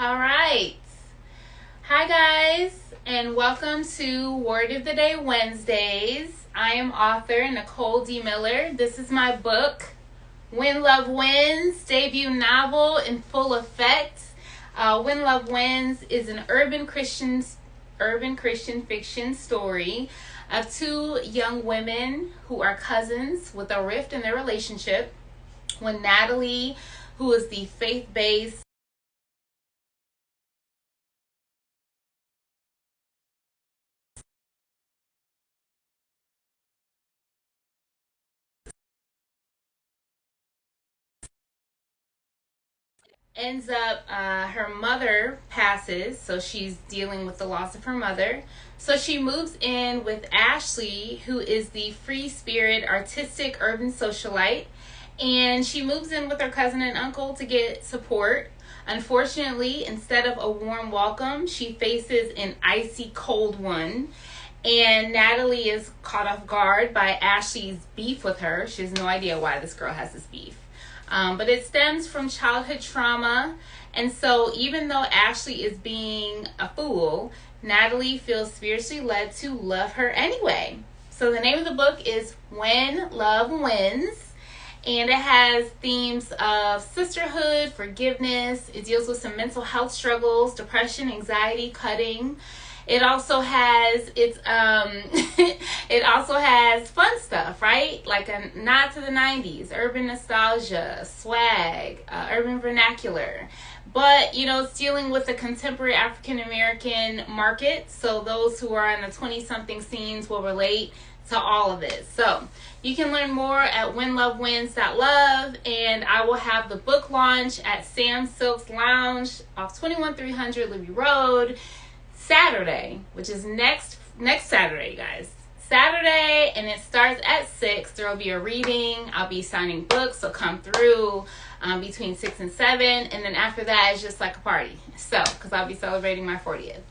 All right. Hi, guys, and welcome to Word of the Day Wednesdays. I am author Nicole D. Miller. This is my book, When Love Wins, debut novel in full effect. When Love Wins is an urban Christian fiction story of two young women who are cousins with a rift in their relationship. When Natalie, who is the faith-based ends up her mother passes, so she's dealing with the loss of her mother, so she moves in with Ashley, who is the free spirit artistic urban socialite, and she moves in with her cousin and uncle to get support. Unfortunately, instead of a warm welcome, she faces an icy cold one, and Natalie is caught off guard by Ashley's beef with her. She has no idea why this girl has this beef. But it stems from childhood trauma. And so even though Ashley is being a fool, Natalie feels spiritually led to love her anyway. So the name of the book is When Love Wins. And it has themes of sisterhood, forgiveness. It deals with some mental health struggles, depression, anxiety, cutting. It also has it also has fun stuff, right? Like a nod to the 90s, urban nostalgia, swag, urban vernacular. But, it's dealing with the contemporary African American market. So those who are in the 20-something scenes will relate to all of it. So you can learn more at whenlovewins.love, and I will have the book launch at Sam Silk's Lounge off 21300 Libby Road Saturday, which is next Saturday, guys. Saturday, and it starts at 6. There will be a reading. I'll be signing books, so come through between 6 and 7. And then after that, it's just like a party. So, because I'll be celebrating my 40th.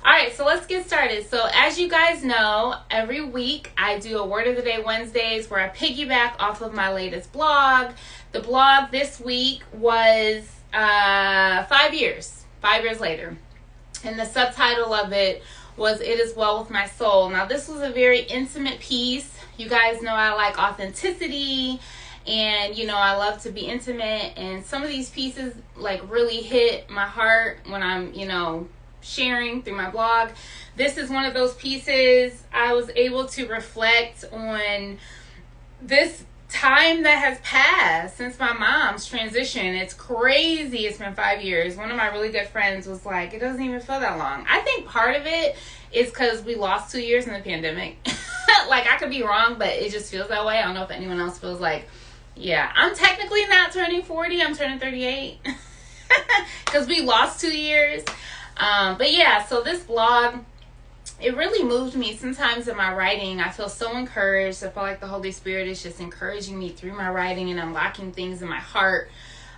All right, so let's get started. So as you guys know, every week I do a Word of the Day Wednesdays where I piggyback off of my latest blog. The blog this week was 5 years later. And the subtitle of it was It Is Well With My Soul. Now, this was a very intimate piece. You guys know I like authenticity, and, I love to be intimate. And some of these pieces, really hit my heart when I'm, sharing through my blog. This is one of those pieces. I was able to reflect on this time that has passed since my mom's transition. It's crazy. It's been 5 years. One of my really good friends was like, it doesn't even feel that long. I think part of it is because we lost 2 years in the pandemic. I could be wrong, but it just feels that way. I don't know if anyone else feels like, yeah, I'm technically not turning 40. I'm turning 38 because we lost 2 years. But yeah, so this blog, it really moved me. Sometimes in my writing, I feel so encouraged. I feel like the Holy Spirit is just encouraging me through my writing and unlocking things in my heart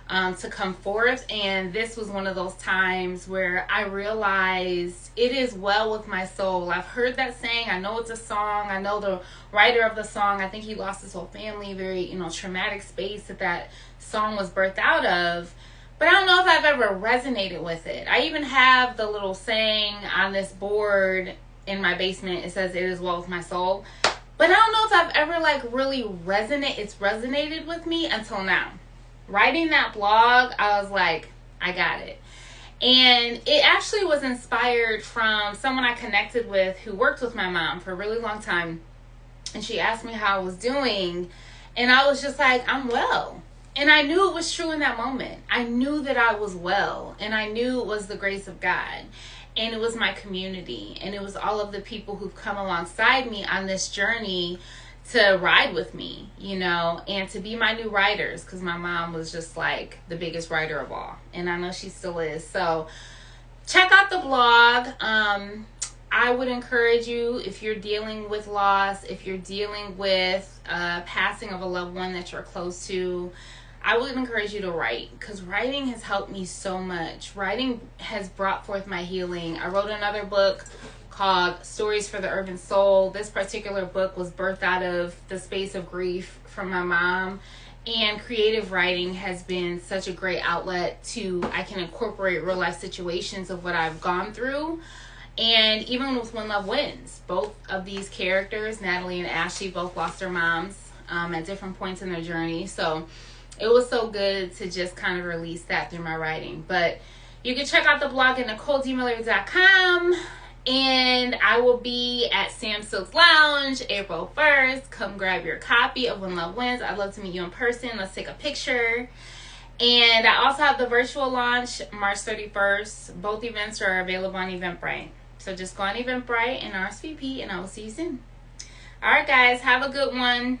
to come forth. And this was one of those times where I realized it is well with my soul. I've heard that saying. I know it's a song. I know the writer of the song. I think he lost his whole family. Very, traumatic space that song was birthed out of. But I don't know if I've ever resonated with it. I even have the little saying on this board in my basement. It says, it is well with my soul. But I don't know if I've ever really resonated with me until now. Writing that blog, I was like, I got it. And it actually was inspired from someone I connected with who worked with my mom for a really long time. And she asked me how I was doing. And I was just like, I'm well. And I knew it was true in that moment. I knew that I was well. And I knew it was the grace of God. And it was my community. And it was all of the people who've come alongside me on this journey to ride with me, and to be my new writers. Because my mom was just the biggest writer of all. And I know she still is. So check out the blog. I would encourage you, if you're dealing with loss, if you're dealing with passing of a loved one that you're close to, I would encourage you to write, because writing has helped me so much. Writing has brought forth my healing. I wrote another book called Stories for the Urban Soul. This particular book was birthed out of the space of grief from my mom And creative writing has been such a great outlet I can incorporate real life situations of what I've gone through. And even with When Love Wins, both of these characters, Natalie and Ashley, both lost their moms at different points in their journey. So it was so good to just kind of release that through my writing. But you can check out the blog at NicoleDMiller.com. And I will be at Sam Silk's Lounge April 1st. Come grab your copy of When Love Wins. I'd love to meet you in person. Let's take a picture. And I also have the virtual launch March 31st. Both events are available on Eventbrite. So just go on Eventbrite and RSVP, and I will see you soon. All right, guys. Have a good one.